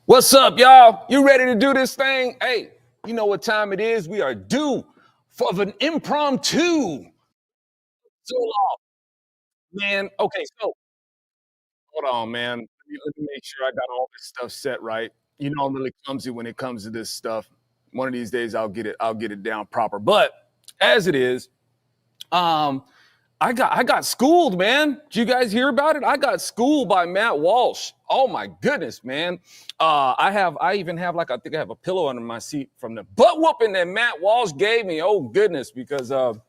What's up, y'all? You ready to do this thing? Hey, you know what time it is? We are due for an impromptu. So long, man. Okay, so hold on, man. Let me make sure I got all this stuff set right. You know, I'm really clumsy when it comes to this stuff. One of these days, I'll get it down proper. But as it is, um, I got schooled, man. Did you guys hear about it? I got schooled by Matt Walsh. Oh my goodness, man. I even have I think I have a pillow under my seat from the butt whooping that Matt Walsh gave me. Oh goodness, because the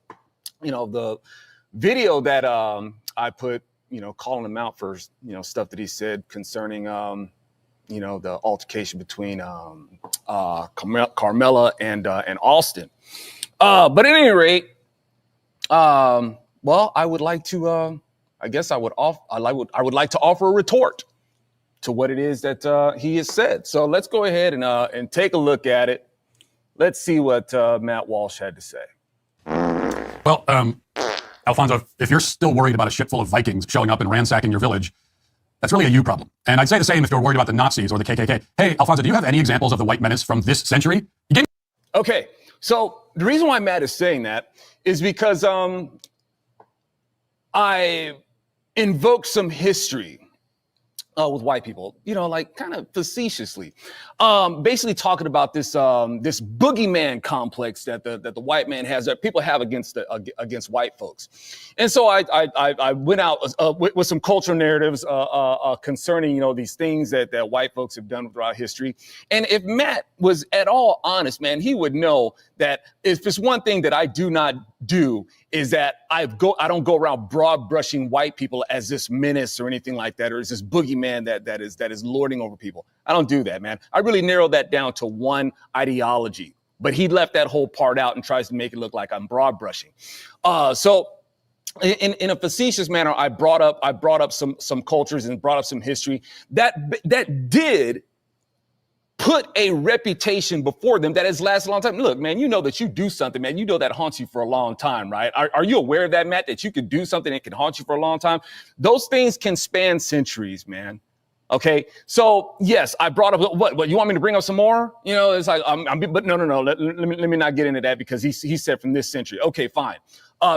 video that I put, calling him out for stuff that he said concerning the altercation between Carmella and Austin. But at any rate, well, I would like to. I guess I would like to offer a retort to what it is that he has said. So let's go ahead and take a look at it. Let's see what Matt Walsh had to say. Well, Alfonso, if you're still worried about a ship full of Vikings showing up and ransacking your village, that's really a you problem. And I'd say the same if you're worried about the Nazis or the KKK. Hey, Alfonso, do you have any examples of the white menace from this century? Okay, so the reason why Matt is saying that is because I invoked some history with white people, kind of facetiously, basically talking about this this boogeyman complex that the white man has, that people have against white folks. And so I went out with some cultural narratives concerning these things that white folks have done throughout history. And if Matt was at all honest, man, he would know that if it's one thing that I do not do is that I don't go around broad brushing white people as this menace or anything like that, or as this boogeyman that is lording over people. I don't do that, man. I really narrowed that down to one ideology, but he left that whole part out and tries to make it look like I'm broad brushing. So in a facetious manner, I brought up some cultures and brought up some history that did put a reputation before them that has lasted a long time. Look, man, you know that you do something, man. You know that haunts you for a long time, right? Are you aware of that, Matt, that you could do something that can haunt you for a long time? Those things can span centuries, man. Okay, so yes, I brought up what you want me to bring up some more? It's like but no. Let me not get into that because he said from this century. Okay, fine.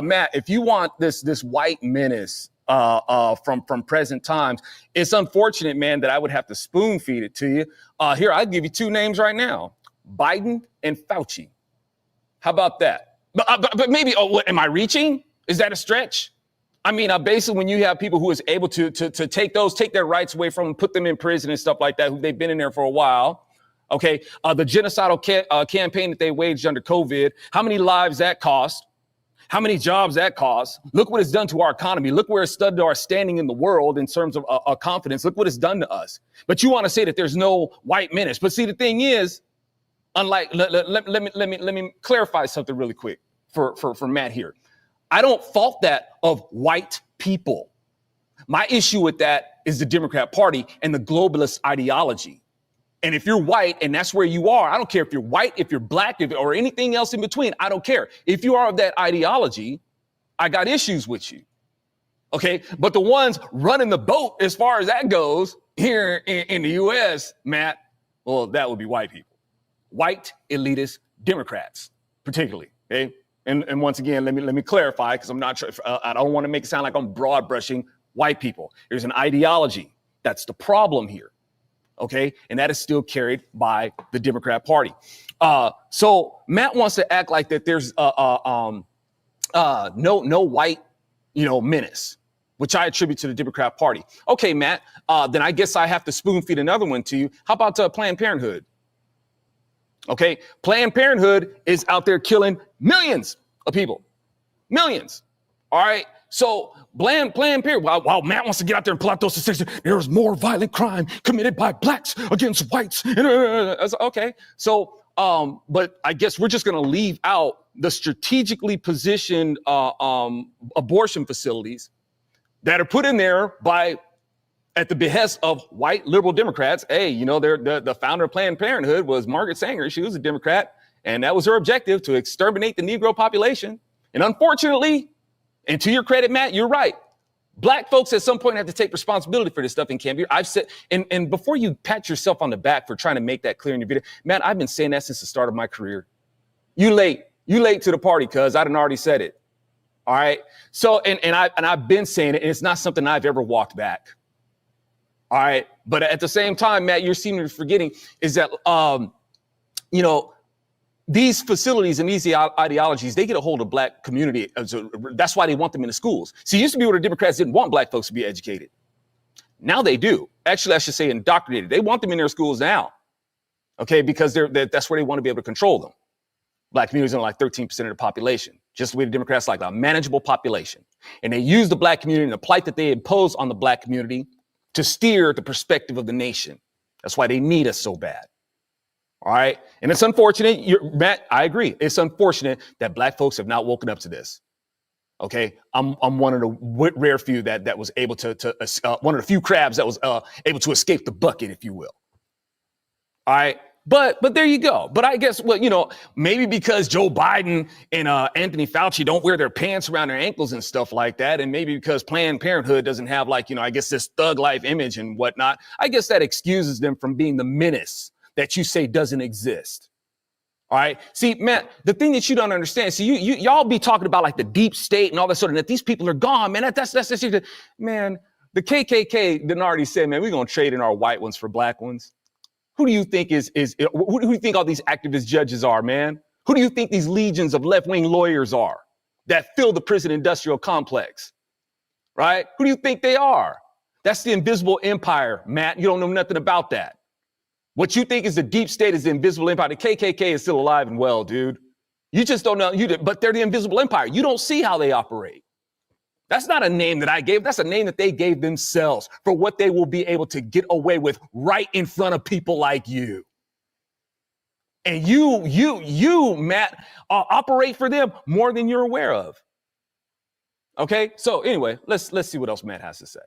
Matt, if you want this white menace from present times, it's unfortunate, man, that I would have to spoon feed it to you. Here, I'll give you two names right now: Biden and Fauci. How about that? But maybe, am I reaching? Is that a stretch? I mean, basically, when you have people who is able to take their rights away from them, put them in prison and stuff like that, who they've been in there for a while. Okay, the genocidal campaign that they waged under COVID, how many lives that cost? How many jobs that cost? Look what it's done to our economy. Look where it's done to our standing in the world in terms of confidence. Look what it's done to us. But you want to say that there's no white menace. But see, the thing is, let me clarify something really quick for Matt here. I don't fault that of white people. My issue with that is the Democrat Party and the globalist ideology. And if you're white and that's where you are, I don't care if you're white, if you're black, or anything else in between. I don't care. If you are of that ideology, I got issues with you. Okay. But the ones running the boat, as far as that goes here in the U.S., Matt, well, that would be white people, white elitist Democrats, particularly. Okay. And once again, let me clarify, because I'm not sure. I don't want to make it sound like I'm broad brushing white people. There's an ideology. That's the problem here. Okay, and that is still carried by the Democrat Party. So Matt wants to act like that there's no white, menace, which I attribute to the Democrat Party. Okay, Matt, then I guess I have to spoon feed another one to you. How about Planned Parenthood? Okay, Planned Parenthood is out there killing millions of people, millions. All right. So Planned Parenthood, while Matt wants to get out there and pull out those statistics, there's more violent crime committed by blacks against whites. Okay. So, but I guess we're just going to leave out the strategically positioned abortion facilities that are put in there at the behest of white liberal Democrats. Hey, the founder of Planned Parenthood was Margaret Sanger. She was a Democrat, and that was her objective, to exterminate the Negro population. And unfortunately, and to your credit, Matt, you're right. Black folks at some point have to take responsibility for this stuff and can't be. I've said, and before you pat yourself on the back for trying to make that clear in your video, man, I've been saying that since the start of my career. You late to the party, cuz I done already said it. All right. So, and I've been saying it, and it's not something I've ever walked back. All right. But at the same time, Matt, you're seemingly forgetting is that, you know, these facilities and these ideologies, they get a hold of black community. That's why they want them in the schools. See, it used to be where the Democrats didn't want black folks to be educated. Now they do. Actually, I should say indoctrinated. They want them in their schools now. Okay, because that's where they want to be able to control them. Black communities are like 13% of the population, just the way the Democrats like a manageable population. And they use the black community and the plight that they impose on the black community to steer the perspective of the nation. That's why they need us so bad. All right. And it's unfortunate, Matt, I agree. It's unfortunate that black folks have not woken up to this. OK, I'm one of the rare few that was able to one of the few crabs that was able to escape the bucket, if you will. All right. But there you go. But I guess, well, you know, maybe because Joe Biden and Anthony Fauci don't wear their pants around their ankles and stuff like that. And maybe because Planned Parenthood doesn't have, like, you know, I guess this thug life image and whatnot. I guess that excuses them from being the menace that you say doesn't exist. All right. See, Matt, the thing that you don't understand, see, y'all be talking about like the deep state and all that sort of, that these people are gone, man. That's man, the KKK didn't already say, man, we're going to trade in our white ones for black ones. Who do you think who do you think all these activist judges are, man? Who do you think these legions of left-wing lawyers are that fill the prison industrial complex? Right? Who do you think they are? That's the invisible empire, Matt. You don't know nothing about that. What you think is the deep state is the invisible empire. The KKK is still alive and well, dude. You just don't know, but they're the invisible empire. You don't see how they operate. That's not a name that I gave. That's a name that they gave themselves for what they will be able to get away with right in front of people like you. And you, Matt, operate for them more than you're aware of. Okay, so anyway, let's see what else Matt has to say.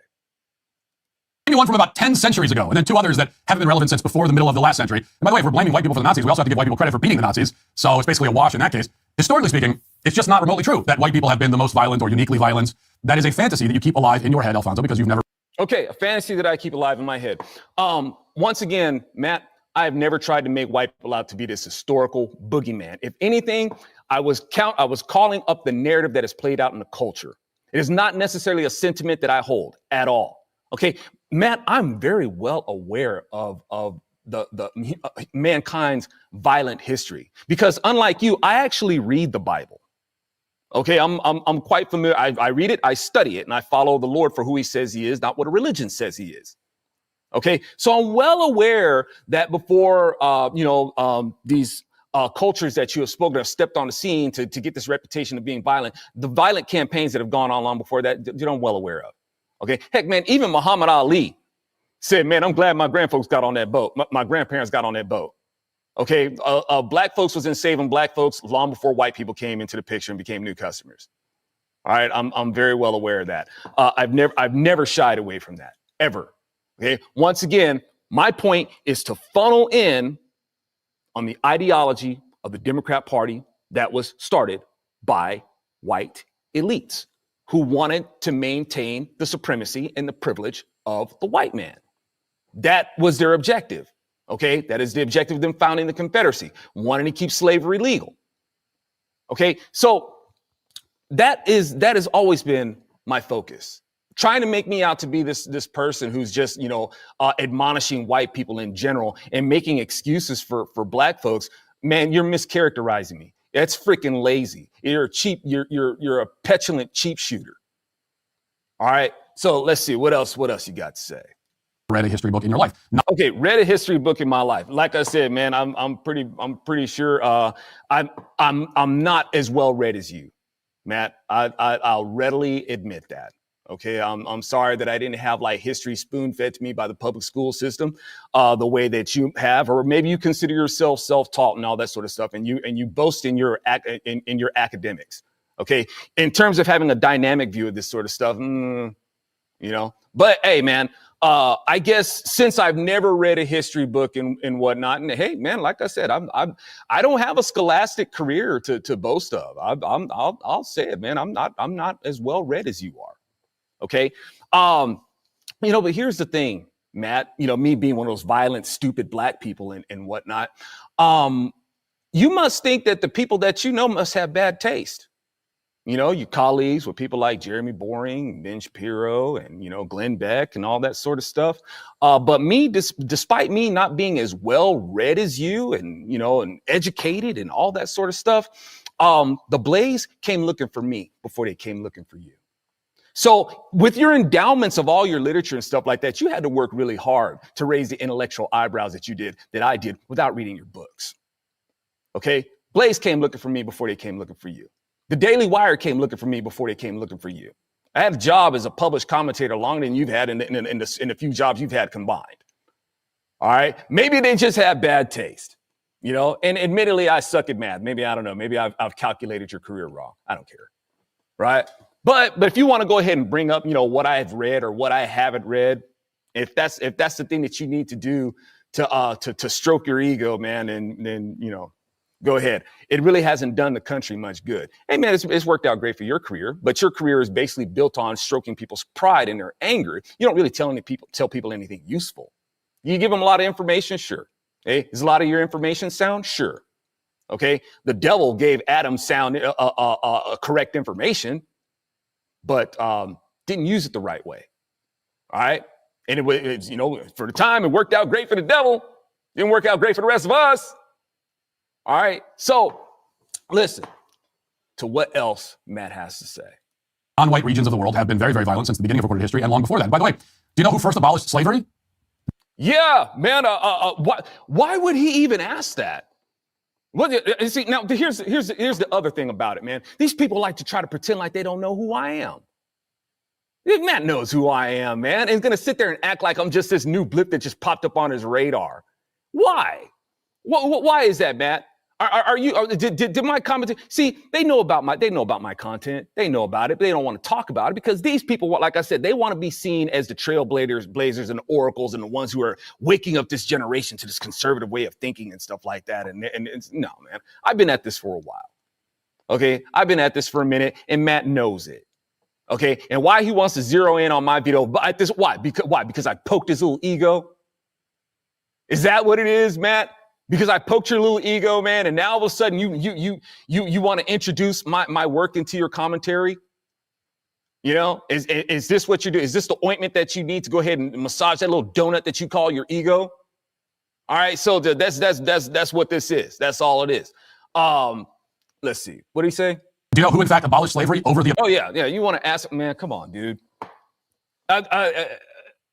One from about 10 centuries ago, and then two others that haven't been relevant since before the middle of the last century. And by the way, if we're blaming white people for the Nazis, we also have to give white people credit for beating the Nazis. So it's basically a wash in that case. Historically speaking, it's just not remotely true that white people have been the most violent or uniquely violent. That is a fantasy that you keep alive in your head, Alfonso, because you've never... Okay, a fantasy that I keep alive in my head. Once again, Matt, I have never tried to make white people out to be this historical boogeyman. If anything, I was calling up the narrative that is played out in the culture. It is not necessarily a sentiment that I hold at all. Okay, Matt, I'm very well aware of the mankind's violent history because unlike you, I actually read the Bible. Okay, I'm quite familiar. I read it, I study it, and I follow the Lord for who he says he is, not what a religion says he is. Okay, so I'm well aware that before, these cultures that you have spoken of stepped on the scene to get this reputation of being violent, the violent campaigns that have gone on long before that, I'm well aware of. Okay, heck, man, even Muhammad Ali said, man, I'm glad my grandparents got on that boat. My grandparents got on that boat. Okay, black folks was in saving black folks long before white people came into the picture and became new customers. All right, I'm very well aware of that. I've never shied away from that, ever. Okay, once again, my point is to funnel in on the ideology of the Democrat Party that was started by white elites who wanted to maintain the supremacy and the privilege of the white man. That was their objective. Okay, that is the objective of them founding the Confederacy, wanting to keep slavery legal. Okay, so that has always been my focus. Trying to make me out to be this person who's just, admonishing white people in general and making excuses for black folks. Man, you're mischaracterizing me. That's freaking lazy. You're a petulant cheap shooter. All right. So let's see what else you got to say. Read a history book in your life. Okay, read a history book in my life. Like I said, man, I'm pretty sure I'm not as well read as you, Matt. I'll readily admit that. Okay, I'm sorry that I didn't have like history spoon-fed to me by the public school system, the way that you have, or maybe you consider yourself self-taught and all that sort of stuff, and you boast in your academics. Okay, in terms of having a dynamic view of this sort of stuff, But hey, man, I guess since I've never read a history book and whatnot, and hey, man, like I said, I don't have a scholastic career to boast of. I'll say it, man. I'm not as well read as you are. Okay. But here's the thing, Matt, me being one of those violent, stupid black people and whatnot. You must think that the people that you know must have bad taste. Your colleagues with people like Jeremy Boring, Ben Shapiro, and, Glenn Beck and all that sort of stuff. But me, despite me not being as well read as you and, and educated and all that sort of stuff, the Blaze came looking for me before they came looking for you. So with your endowments of all your literature and stuff like that, you had to work really hard to raise the intellectual eyebrows that I did without reading your books. Okay? Blaze came looking for me before they came looking for you. The Daily Wire came looking for me before they came looking for you. I had a job as a published commentator longer than you've had in the few jobs you've had combined. All right? Maybe they just had bad taste, and admittedly, I suck at math. Maybe, I don't know. Maybe I've calculated your career wrong. I don't care. Right? But if you want to go ahead and bring up, what I have read or what I haven't read, if that's the thing that you need to do to stroke your ego, man, and then, go ahead. It really hasn't done the country much good. Hey, man, it's worked out great for your career, but your career is basically built on stroking people's pride and their anger. You don't really tell people anything useful. You give them a lot of information, sure. Hey, is a lot of your information sound? Sure. Okay. The devil gave Adam sound correct information, but didn't use it the right way. All right. And it's for the time, it worked out great for the devil. Didn't work out great for the rest of us. All right. So listen to what else Matt has to say. Non-white regions of the world have been very, very violent since the beginning of recorded history and long before that. By the way, do you know who first abolished slavery? Yeah, man. Why would he even ask that? See, now here's the other thing about it, man. These people like to try to pretend like they don't know who I am. Matt knows who I am, man. And he's going to sit there and act like I'm just this new blip that just popped up on his radar. Why? Why is that, Matt? Did my comment? See, they know about my content. They know about it, but they don't want to talk about it because these people, like I said, they want to be seen as the trailblazers and the oracles and the ones who are waking up this generation to this conservative way of thinking and stuff like that. And no, man, I've been at this for a while. Okay, I've been at this for a minute, and Matt knows it. Okay, and why he wants to zero in on my video? Why? Because I poked his little ego. Is that what it is, Matt? Because I poked your little ego, man, and now all of a sudden you want to introduce my work into your commentary? Is this what you do? Is this the ointment that you need to go ahead and massage that little donut that you call your ego? All right, so that's what this is. That's all it is. Let's see. What did he say? Do you know who, in fact, abolished slavery over the? Oh yeah. You want to ask, man? Come on, dude.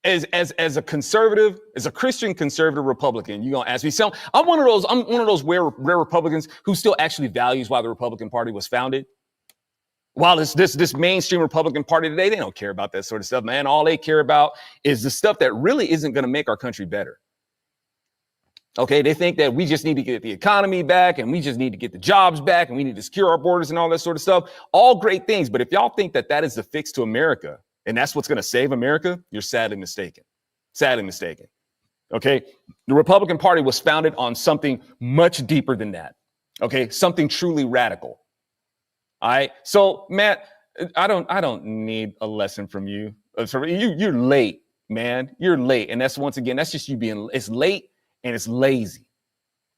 As a conservative, as a Christian conservative Republican, you're gonna ask me. So I'm one of those rare Republicans who still actually values why the Republican Party was founded. While this mainstream Republican Party today, they don't care about that sort of stuff, man. All they care about is the stuff that really isn't going to make our country better. Okay, they think that we just need to get the economy back and we just need to get the jobs back and we need to secure our borders and all that sort of stuff. All great things, but if y'all think that is the fix to America, and that's what's going to save America, you're sadly mistaken. Sadly mistaken. Okay? The Republican Party was founded on something much deeper than that. Okay? Something truly radical. All right? So, Matt, I don't need a lesson from you. You're late, man. You're late. And that's just you it's late and it's lazy.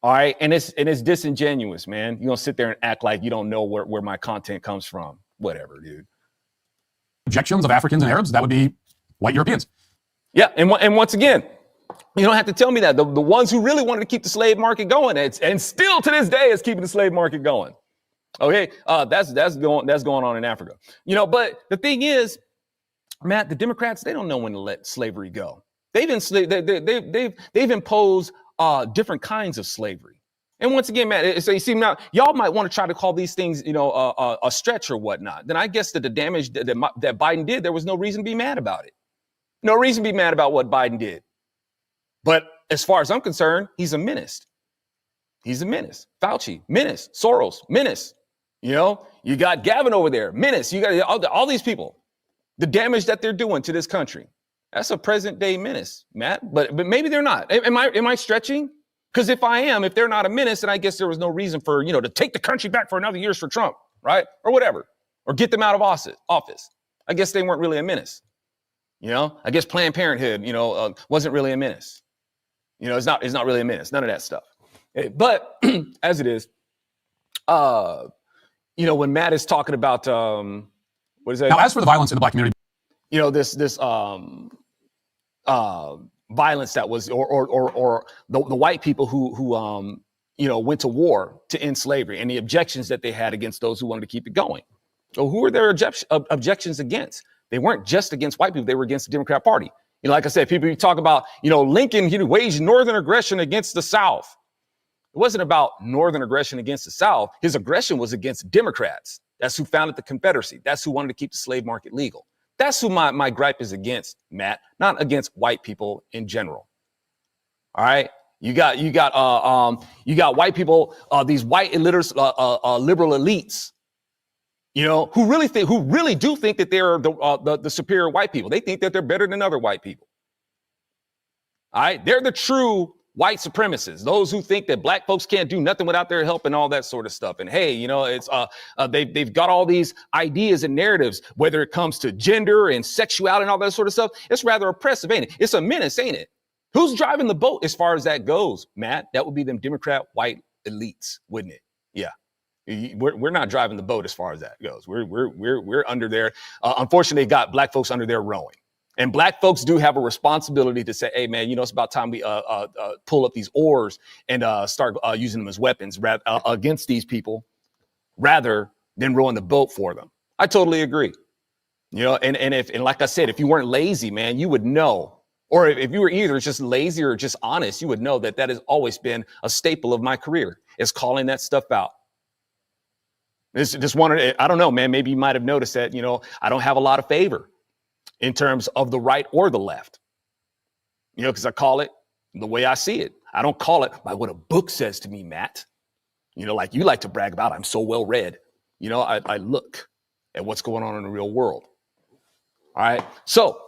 All right? And it's disingenuous, man. You're going to sit there and act like you don't know where my content comes from. Whatever, dude. Objections of Africans and Arabs, that would be white Europeans. Yeah, and once again, you don't have to tell me that. The ones who really wanted to keep the slave market going, and still to this day is keeping the slave market going. Okay, that's going on in Africa. But the thing is, Matt, the Democrats, they don't know when to let slavery go. They've imposed different kinds of slavery. And once again, Matt, so you see now, y'all might want to try to call these things, a stretch or whatnot. Then I guess that the damage that Biden did, there was no reason to be mad about it. No reason to be mad about what Biden did. But as far as I'm concerned, he's a menace. He's a menace. Fauci, menace. Soros, menace. You got Gavin over there, menace. You got all these people. The damage that they're doing to this country. That's a present day menace, Matt. But maybe they're not. Am I stretching? Because if they're not a menace, then I guess there was no reason for, to take the country back for another year for Trump, right? Or whatever. Or get them out of office. I guess they weren't really a menace. I guess Planned Parenthood, wasn't really a menace. It's not really a menace. None of that stuff. But as it is, when Matt is talking about what is that? Now, as for the violence in the black community, this violence that was, or the white people who went to war to end slavery, and the objections that they had against those who wanted to keep it going. So who were their objections against? They weren't just against white people; they were against the Democrat Party. Like I said, people talk about Lincoln waged northern aggression against the South. It wasn't about northern aggression against the South. His aggression was against Democrats. That's who founded the Confederacy. That's who wanted to keep the slave market legal. That's who my gripe is against, Matt, not against white people in general. All right. You got white people, these white liberal elites, who really do think that they're the superior white people. They think that they're better than other white people. All right. They're the true white supremacists, those who think that black folks can't do nothing without their help and all that sort of stuff. And hey, it's they've got all these ideas and narratives, whether it comes to gender and sexuality and all that sort of stuff. It's rather oppressive, ain't it? It's a menace, ain't it? Who's driving the boat as far as that goes, Matt? That would be them Democrat white elites, wouldn't it? Yeah. We're not driving the boat as far as that goes. We're under there. Unfortunately, they got black folks under there rowing. And black folks do have a responsibility to say, hey, man, it's about time we pull up these oars and start using them as weapons against these people rather than rowing the boat for them. I totally agree. And like I said, if you weren't lazy, man, you would know. Or if you were either just lazy or just honest, you would know that has always been a staple of my career, is calling that stuff out. Just wanted, I don't know, man, maybe you might have noticed that, I don't have a lot of favor in terms of the right or the left, because I call it the way I see it. I don't call it by what a book says to me, Matt. Like you like to brag about, I'm so well read. I look at what's going on in the real world. All right. So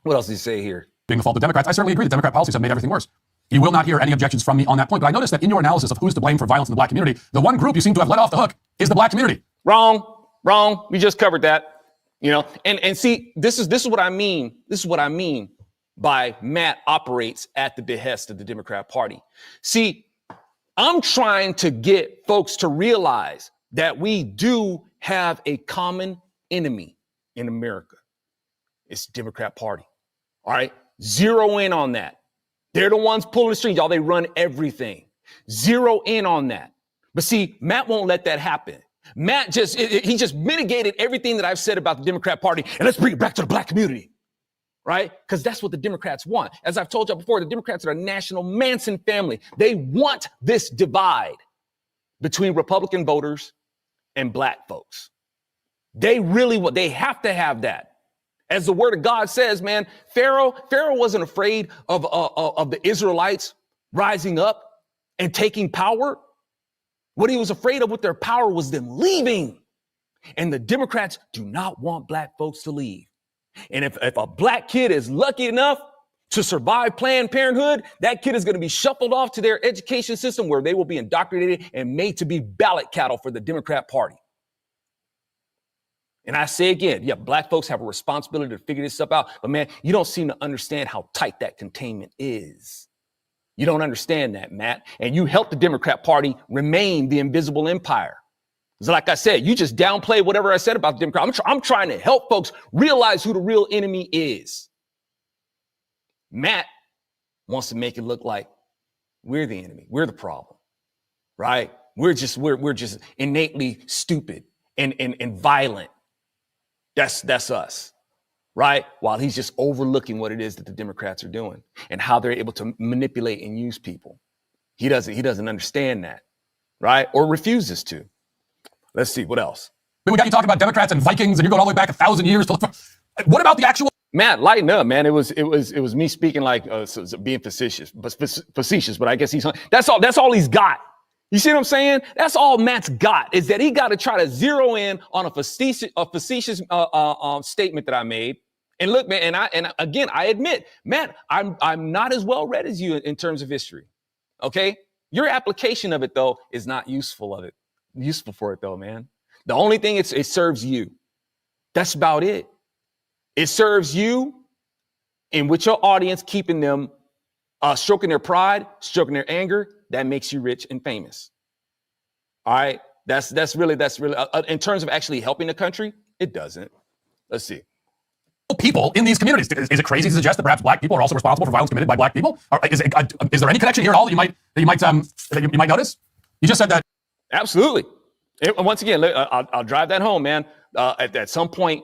what else did he say here? Being the fault of Democrats, I certainly agree that Democrat policies have made everything worse. You will not hear any objections from me on that point. But I noticed that in your analysis of who's to blame for violence in the black community, the one group you seem to have let off the hook is the black community. Wrong. We just covered that. And see, this is what I mean. This is what I mean by Matt operates at the behest of the Democrat Party. See, I'm trying to get folks to realize that we do have a common enemy in America. It's the Democrat Party. All right. Zero in on that. They're the ones pulling the strings, y'all. They run everything. Zero in on that. But see, Matt won't let that happen. Matt he just mitigated everything that I've said about the Democrat Party, and let's bring it back to the black community, right? Because that's what the Democrats want. As I've told you before, the Democrats are a national Manson family. They want this divide between Republican voters and black folks. They have to have that. As the word of God says, man, Pharaoh wasn't afraid of the Israelites rising up and taking power. What he was afraid of with their power was them leaving. And the Democrats do not want black folks to leave. And if a black kid is lucky enough to survive Planned Parenthood, that kid is going to be shuffled off to their education system where they will be indoctrinated and made to be ballot cattle for the Democrat Party. And I say again, yeah, black folks have a responsibility to figure this stuff out. But man, you don't seem to understand how tight that containment is. You don't understand that, Matt. And you help the Democrat Party remain the invisible empire. Because like I said, you just downplay whatever I said about the Democrat. I'm trying to help folks realize who the real enemy is. Matt wants to make it look like we're the enemy. We're the problem, right? We're just innately stupid and violent. That's us, right? While he's just overlooking what it is that the Democrats are doing and how they're able to manipulate and use people. He doesn't understand that, right? Or refuses to. Let's see, what else? We got you talking about Democrats and Vikings, and you're going all the way back 1,000 years to look for. What about the actual? Matt, lighten up, man. It was me speaking like being facetious, but I guess that's all he's got. You see what I'm saying? That's all Matt's got, is that he got to try to zero in on a facetious statement that I made. And look, man, and again, I admit, Matt, I'm not as well read as you in terms of history. Okay, your application of it though is not useful for it though, man. The only thing it serves you. That's about it. It serves you and with your audience, keeping them stroking their pride, stroking their anger. That makes you rich and famous. All right. That's really in terms of actually helping the country, it doesn't. Let's see. People in these communities. Is it crazy to suggest that perhaps black people are also responsible for violence committed by black people? Or is there any connection here at all that you might notice? You just said that. Absolutely. Once again, I'll drive that home, man. At some point,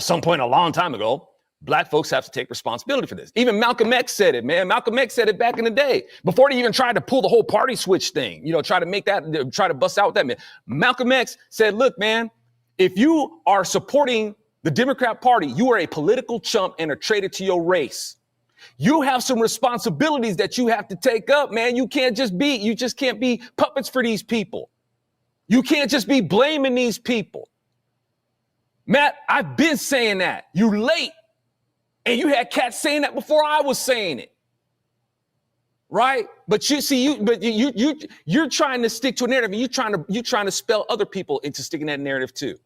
some point a long time ago, black folks have to take responsibility for this. Even Malcolm X said it, man. Malcolm X said it back in the day before they even tried to pull the whole party switch thing, try to bust out that, man. Malcolm X said, look, man, if you are supporting the Democrat Party, you are a political chump and a traitor to your race. You have some responsibilities that you have to take up, man. You just can't be puppets for these people. You can't just be blaming these people. Matt, I've been saying that. You late. And you had cats saying that before I was saying it. Right? But you're trying to stick to a narrative, and you're trying to spell other people into sticking that narrative too.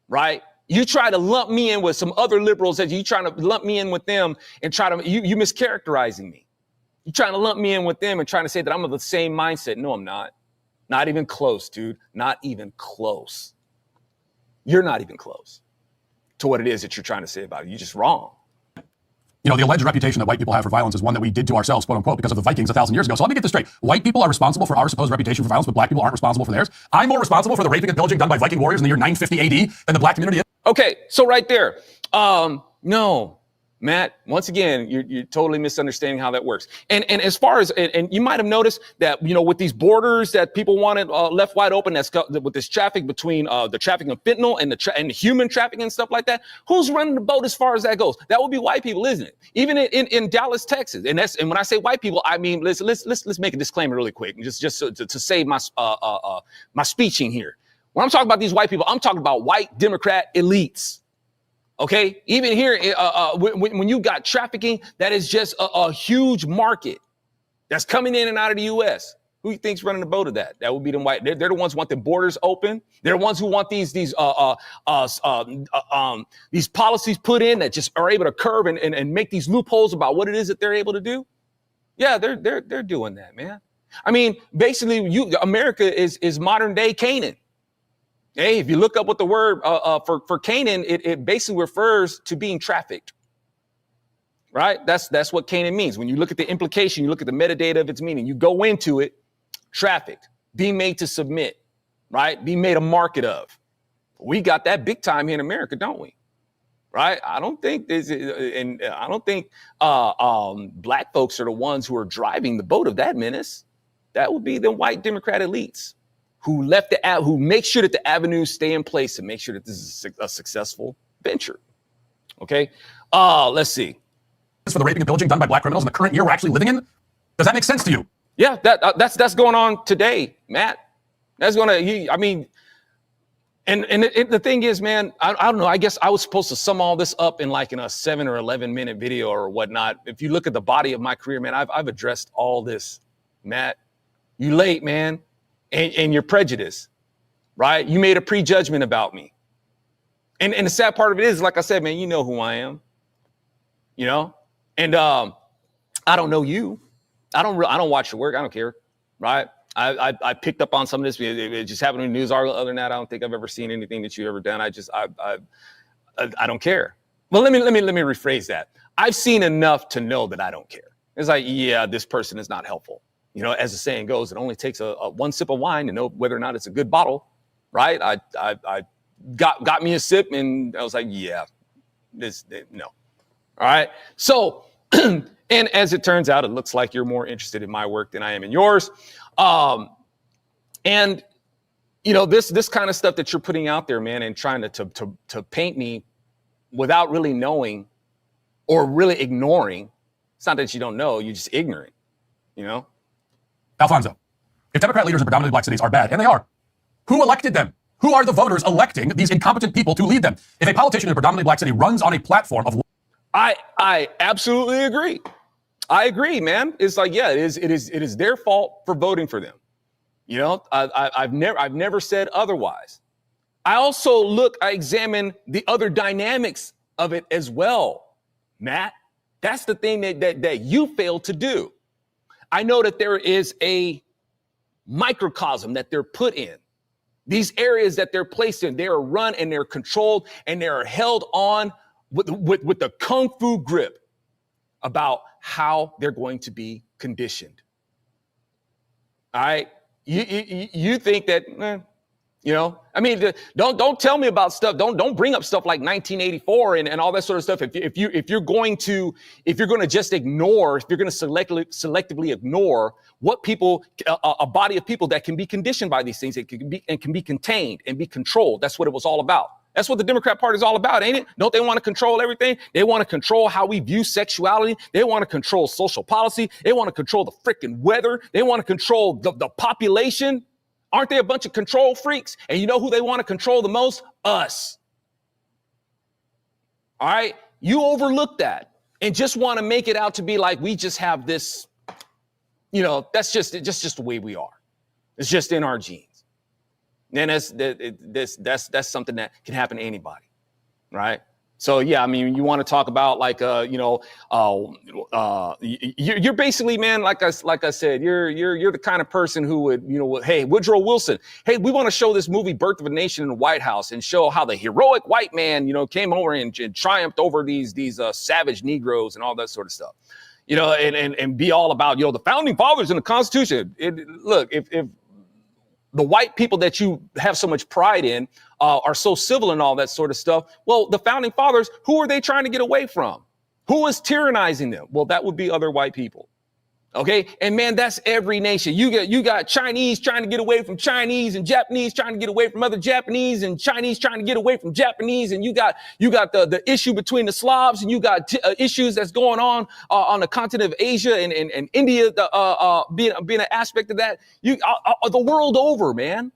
Right? You try to lump me in with some other liberals that you trying to lump me in with them and you mischaracterizing me. You're trying to lump me in with them and trying to say that I'm of the same mindset. No, I'm not. Not even close, dude. Not even close. You're not even close to what it is that you're trying to say about it. You're just wrong. The alleged reputation that white people have for violence is one that we did to ourselves, quote unquote, because of the Vikings 1,000 years ago. So let me get this straight. White people are responsible for our supposed reputation for violence, but black people aren't responsible for theirs. I'm more responsible for the raping and pillaging done by Viking warriors in the year 950 AD than the black community is. Okay, so right there. No, Matt, once again, you're totally misunderstanding how that works. And as far as, and you might have noticed that, with these borders that people wanted left wide open, with this traffic between the trafficking of fentanyl and the human trafficking and stuff like that, who's running the boat as far as that goes? That would be white people, isn't it? Even in Dallas, Texas. And when I say white people, I mean, let's make a disclaimer really quick, just to save my speeching here. When I'm talking about these white people, I'm talking about white Democrat elites. Okay, even here, when you got trafficking, that is just a huge market that's coming in and out of the U.S. Who you think's running the boat of that? That would be them white. They're the ones who want the borders open. They're the ones who want these policies put in that just are able to curb and make these loopholes about what it is that they're able to do. Yeah, they're doing that, man. I mean, basically, America is modern day Canaan. Hey, if you look up what the word for Canaan, it basically refers to being trafficked, right? That's what Canaan means. When you look at the implication, you look at the metadata of its meaning, you go into it, trafficked, being made to submit, right? Being made a market of. We got that big time here in America, don't we? Right? I don't think black folks are the ones who are driving the boat of that menace. That would be the white Democrat elites who make sure that the avenues stay in place and make sure that this is a successful venture. Okay, let's see. For the raping and pillaging done by black criminals in the current year we're actually living in, does that make sense to you? Yeah, that's going on today, Matt. That's going to. And the thing is, man, I don't know. I guess I was supposed to sum all this up in a 7 or 11 minute video or whatnot. If you look at the body of my career, man, I've addressed all this, Matt. You late, man. And you're prejudiced, right? You made a prejudgment about me. And the sad part of it is, like I said, man, you know who I am, and I don't know you. I don't watch your work. I don't care, right? I picked up on some of this. It just happened in the news article. Other than that, I don't think I've ever seen anything that you've ever done. I don't care. Well, let me rephrase that. I've seen enough to know that I don't care. It's like, yeah, this person is not helpful. As the saying goes, it only takes a one sip of wine to know whether or not it's a good bottle, right? I got me a sip and I was like, yeah, no. All right. So, and as it turns out, it looks like you're more interested in my work than I am in yours. And this kind of stuff that you're putting out there, man, and trying to paint me without really knowing or really ignoring. It's not that you don't know, you're just ignorant, Alfonso, if Democrat leaders in predominantly black cities are bad, and they are, who elected them? Who are the voters electing these incompetent people to lead them? If a politician in a predominantly black city runs on a platform of... I absolutely agree. I agree, man. It's like, yeah, it is their fault for voting for them. I've never said otherwise. I examine the other dynamics of it as well, Matt. That's the thing that you failed to do. I know that there is a microcosm that they're put in. These areas that they're placed in, they are run and they're controlled and they are held on with the kung fu grip about how they're going to be conditioned. All right, you think that, I mean, don't tell me about stuff. Don't bring up stuff like 1984 and all that sort of stuff. If you're going to just ignore, if you're going to selectively ignore what people, a body of people that can be conditioned by these things, it can be contained and be controlled. That's what it was all about. That's what the Democrat Party is all about, ain't it? Don't they want to control everything? They want to control how we view sexuality. They want to control social policy. They want to control the freaking weather. They want to control the population. Aren't they a bunch of control freaks? And you know who they want to control the most? Us. All right? You overlook that and just want to make it out to be like we just have this, that's just the way we are. It's just in our genes. And that's something that can happen to anybody, right? So yeah, I mean, you want to talk about like you're basically, man, like I said, you're the kind of person who would, hey, Woodrow Wilson, hey, we want to show this movie Birth of a Nation in the White House and show how the heroic white man, came over and triumphed over these savage Negroes and all that sort of stuff, and be all about the founding fathers and the Constitution. Look, if the white people that you have so much pride in are so civil and all that sort of stuff. Well, the founding fathers, who are they trying to get away from? Who is tyrannizing them? Well, that would be other white people. Okay. And man, that's every nation. You got Chinese trying to get away from Chinese and Japanese trying to get away from other Japanese and Chinese trying to get away from Japanese. And you got the issue between the Slavs and you got issues that's going on the continent of Asia and India, being an aspect of that. The world over, man.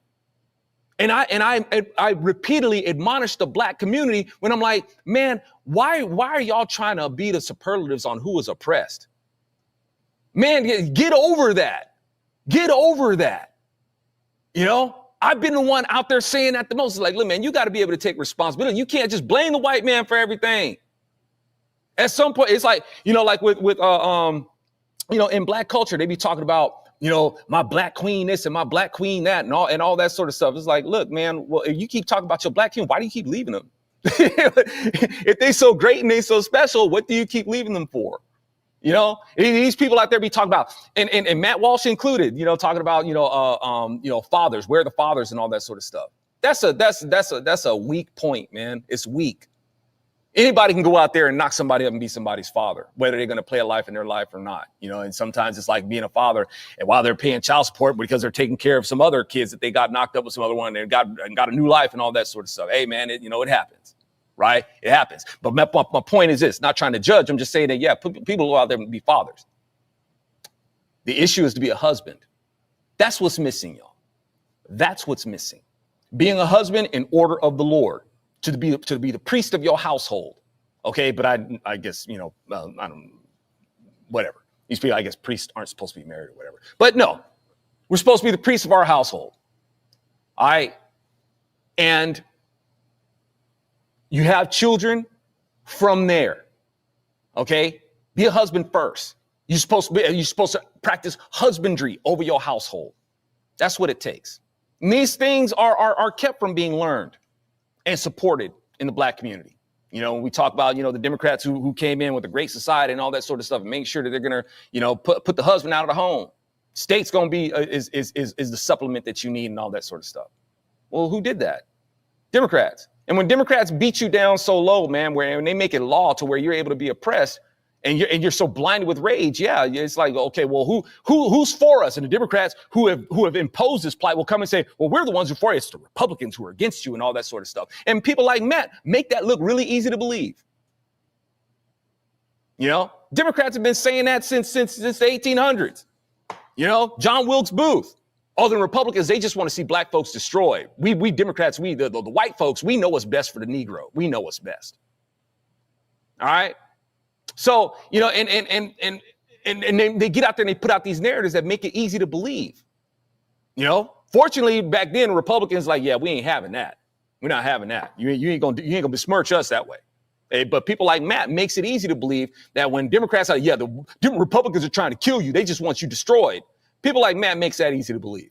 And I repeatedly admonish the black community when I'm like, man, why are y'all trying to be the superlatives on who is oppressed? Man, get over that. Get over that. I've been the one out there saying that the most. It's like, look, man, you got to be able to take responsibility. You can't just blame the white man for everything. At some point, it's like, like with in black culture, they be talking about, my black queen this and my black queen that and all that sort of stuff. It's like, look, man, well, if you keep talking about your black queen, why do you keep leaving them? If they so great and they so special, what do you keep leaving them for? These people out there be talking about, and Matt Walsh included, talking about, fathers, where are the fathers and all that sort of stuff. That's a weak point, man. It's weak. Anybody can go out there and knock somebody up and be somebody's father, whether they're going to play a life in their life or not, and sometimes it's like being a father and while they're paying child support because they're taking care of some other kids that they got knocked up with some other one and got a new life and all that sort of stuff. Hey, man, it happens. Right? It happens. But my point is this, not trying to judge. I'm just saying that, yeah, people go out there and be fathers. The issue is to be a husband. That's what's missing, y'all. That's what's missing. Being a husband in order of the Lord, to be the priest of your household. Okay, but I guess, I don't, whatever. These people, I guess priests aren't supposed to be married or whatever. But no, we're supposed to be the priest of our household. All right. And you have children from there. Okay? Be a husband first. You're supposed to practice husbandry over your household. That's what it takes. And these things are kept from being learned and supported in the black community. When we talk about, the Democrats who came in with the Great Society and all that sort of stuff and make sure that they're going to, put the husband out of the home. State's going to be, is the supplement that you need and all that sort of stuff. Well, who did that? Democrats. And when Democrats beat you down so low, man, when they make it law to where you're able to be oppressed and you're so blinded with rage, yeah, it's like, okay, well, who's for us? And the Democrats who have imposed this plight will come and say, well, we're the ones who are for you. It's the Republicans who are against you and all that sort of stuff. And people like Matt make that look really easy to believe. Democrats have been saying that since the 1800s. John Wilkes Booth. All the Republicans, they just want to see black folks destroyed. We Democrats, the white folks, we know what's best for the Negro. We know what's best. All right. So, and they get out there and they put out these narratives that make it easy to believe. Fortunately, back then, Republicans like, yeah, we ain't having that. We're not having that. You ain't gonna besmirch us that way. But people like Matt makes it easy to believe that when Democrats are, the Republicans are trying to kill you, they just want you destroyed. People like Matt makes that easy to believe.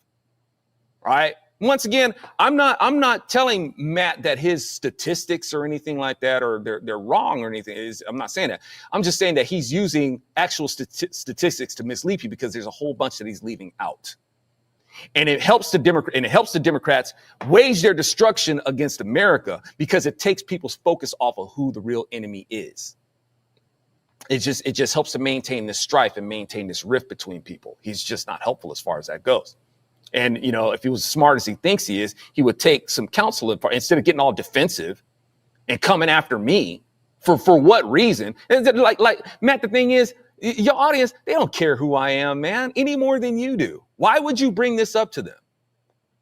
All right. Once again, I'm not telling Matt that his statistics or anything like that, or they're wrong or anything. I'm not saying that. I'm just saying that he's using actual statistics to mislead you, because there's a whole bunch that he's leaving out. And it helps the Democrats wage their destruction against America, because it takes people's focus off of who the real enemy is. It just helps to maintain this strife and maintain this rift between people. He's just not helpful as far as that goes. And, if he was as smart as he thinks he is, he would take some counsel instead of getting all defensive and coming after me for what reason? And like Matt, the thing is, your audience, they don't care who I am, man, any more than you do. Why would you bring this up to them?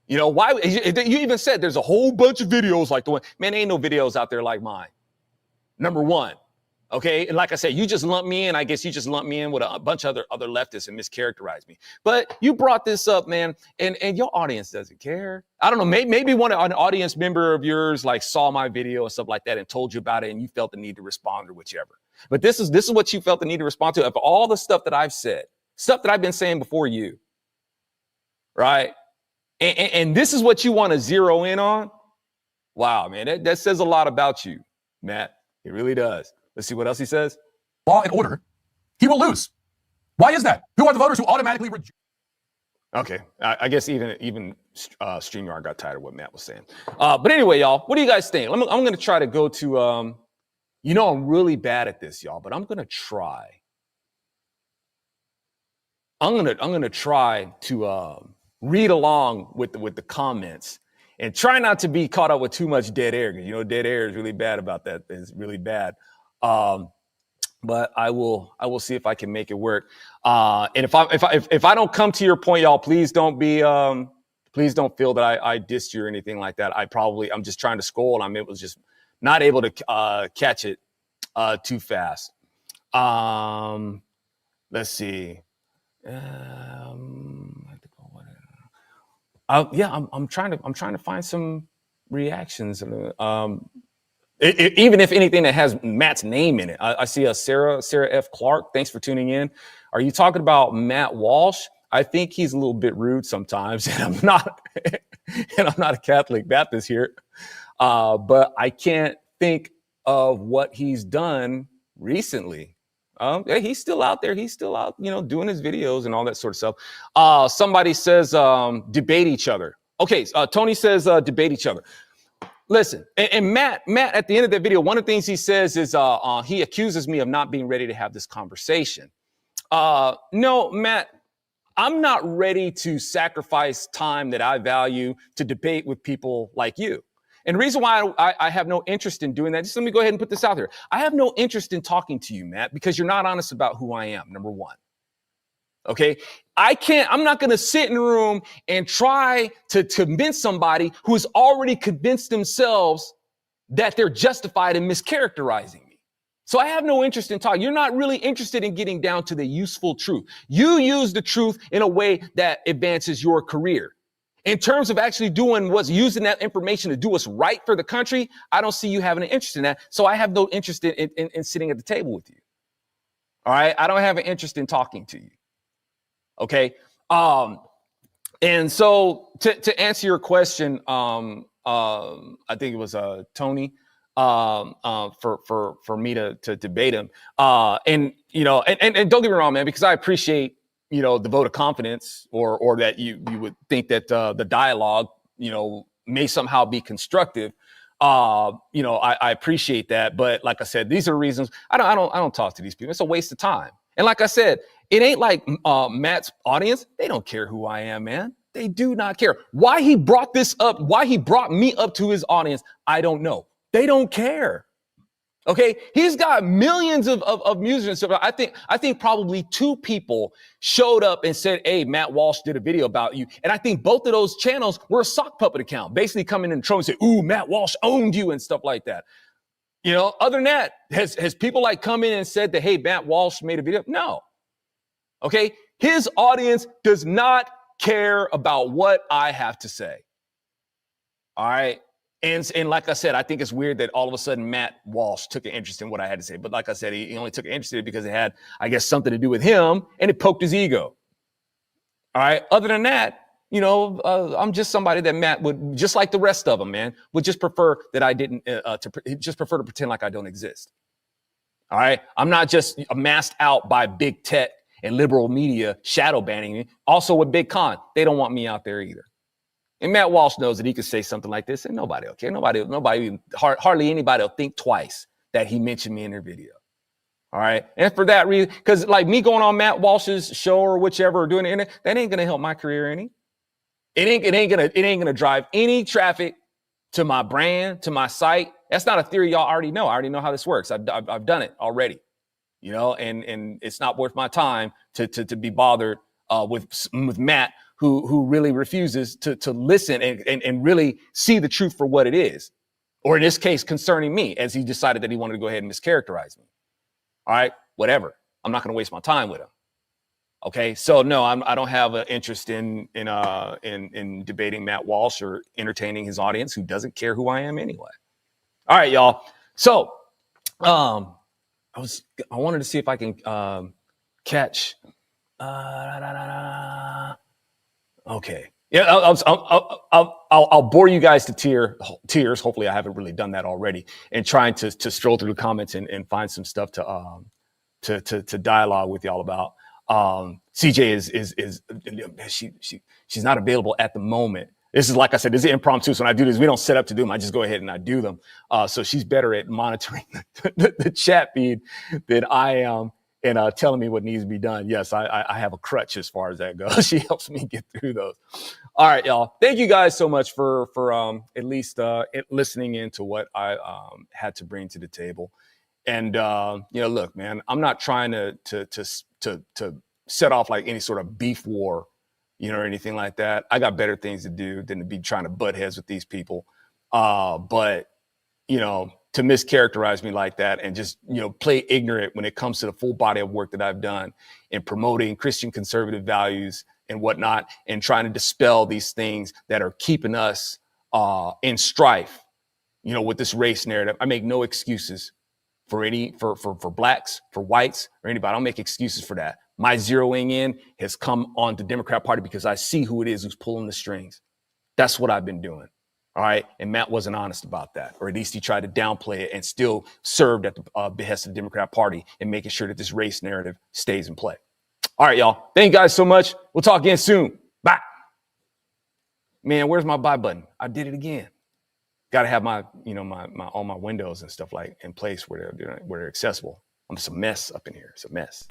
Why? You even said there's a whole bunch of videos like the one. Man, ain't no videos out there like mine. Number one. Okay. And like I said, you just lumped me in. I guess you just lumped me in with a bunch of other leftists and mischaracterized me. But you brought this up, man, and your audience doesn't care. I don't know. Maybe an audience member of yours like saw my video and stuff like that and told you about it, and you felt the need to respond or whichever. But this is what you felt the need to respond to, of all the stuff that I've said, stuff that I've been saying before you. Right. And this is what you want to zero in on. Wow, man, that says a lot about you, Matt. It really does. Let's see what else he says. Law and order, he will lose. Why is that? Who are the voters who automatically reject? Okay, I guess even StreamYard got tired of what Matt was saying. But anyway, y'all, what do you guys think? I'm going to try to go to, I'm really bad at this, y'all, but I'm going to try. I'm going to try to read along with the comments and try not to be caught up with too much dead air, because dead air is really bad about that. It's really bad. But I will see if I can make it work. And if I don't come to your point, y'all, please don't feel that I dissed you or anything like that. I'm just trying to scroll, and I was just not able to catch it too fast. Let's see. I'm trying to find some reactions. Even if anything that has Matt's name in it. I see a Sarah F. Clark. Thanks for tuning in. Are you talking about Matt Walsh? I think he's a little bit rude sometimes, and I'm not a Catholic Baptist here. But I can't think of what he's done recently. Yeah, he's still out there. He's still out, doing his videos and all that sort of stuff. Somebody says debate each other. Okay, Tony says debate each other. Listen, and Matt, at the end of that video, one of the things he says is he accuses me of not being ready to have this conversation. No, Matt, I'm not ready to sacrifice time that I value to debate with people like you. And the reason why I have no interest in doing that, just let me go ahead and put this out there. I have no interest in talking to you, Matt, because you're not honest about who I am, number one. Okay, I'm not going to sit in a room and try to convince somebody who has already convinced themselves that they're justified in mischaracterizing me. So I have no interest in talking. You're not really interested in getting down to the useful truth. You use the truth in a way that advances your career. In terms of actually using that information to do what's right for the country, I don't see you having an interest in that. So I have no interest in sitting at the table with you. All right, I don't have an interest in talking to you. Okay. And so to answer your question, I think it was Tony for me to debate him. And don't get me wrong, man, because I appreciate the vote of confidence, or that you would think that the dialogue may somehow be constructive. I appreciate that, but like I said, these are reasons I don't talk to these people. It's a waste of time. And like I said, it ain't like Matt's audience. They don't care who I am, man. They do not care. Why he brought this up, why he brought me up to his audience, I don't know. They don't care. Okay, he's got millions of musicians. I think probably 2 people showed up and said, "Hey, Matt Walsh did a video about you," and I think both of those channels were a sock puppet account, basically coming in and trolling and say, "Ooh, Matt Walsh owned you" and stuff like that. Other than that, has people like come in and said that, "Hey, Matt Walsh made a video"? No. Okay, his audience does not care about what I have to say. All right. And like I said, I think it's weird that all of a sudden Matt Walsh took an interest in what I had to say. But like I said, he only took an interest in it because it had, I guess, something to do with him, and it poked his ego. All right. Other than that, I'm just somebody that Matt would, just like the rest of them, man, would just prefer that I didn't, just prefer to pretend like I don't exist. All right. I'm not just masked out by big tech and liberal media shadow banning me. Also with Big Con, they don't want me out there either. And Matt Walsh knows that he could say something like this and nobody will care. Hardly anybody will think twice that he mentioned me in their video. All right. And for that reason, because like me going on Matt Walsh's show or whichever, or doing the internet, that ain't gonna help my career any. It ain't gonna drive any traffic to my brand, to my site. That's not a theory y'all already know. I already know how this works. I've done it already. And it's not worth my time to be bothered with Matt, who really refuses to listen and really see the truth for what it is, or in this case, concerning me, as he decided that he wanted to go ahead and mischaracterize me. All right, whatever. I'm not going to waste my time with him. Okay, so no, I don't have an interest in debating Matt Walsh or entertaining his audience, who doesn't care who I am anyway. All right, y'all. So, I wanted to see if I can catch. Okay. Yeah, I'll bore you guys to tears. Hopefully, I haven't really done that already. And trying to stroll through the comments and find some stuff to dialogue with y'all about. CJ she's not available at the moment. This is, like I said, this is impromptu. So when I do this, we don't set up to do them. I just go ahead and I do them. So she's better at monitoring the chat feed than I am. And telling me what needs to be done. Yes, I have a crutch as far as that goes. She helps me get through those. All right, y'all. Thank you guys so much for at least listening in to what I had to bring to the table. And look, man, I'm not trying to set off like any sort of beef war, or anything like that. I got better things to do than to be trying to butt heads with these people. But to mischaracterize me like that and just, play ignorant when it comes to the full body of work that I've done in promoting Christian conservative values and whatnot, and trying to dispel these things that are keeping us in strife, with this race narrative. I make no excuses for blacks, for whites, or anybody. I don't make excuses for that. My zeroing in has come on the Democrat Party because I see who it is who's pulling the strings. That's what I've been doing. All right. And Matt wasn't honest about that, or at least he tried to downplay it and still served at the behest of the Democrat Party and making sure that this race narrative stays in play. All right, y'all. Thank you guys so much. We'll talk again soon. Bye. Man, where's my buy button? I did it again. Got to have my, my all my windows and stuff like in place where they're accessible. I'm just a mess up in here. It's a mess.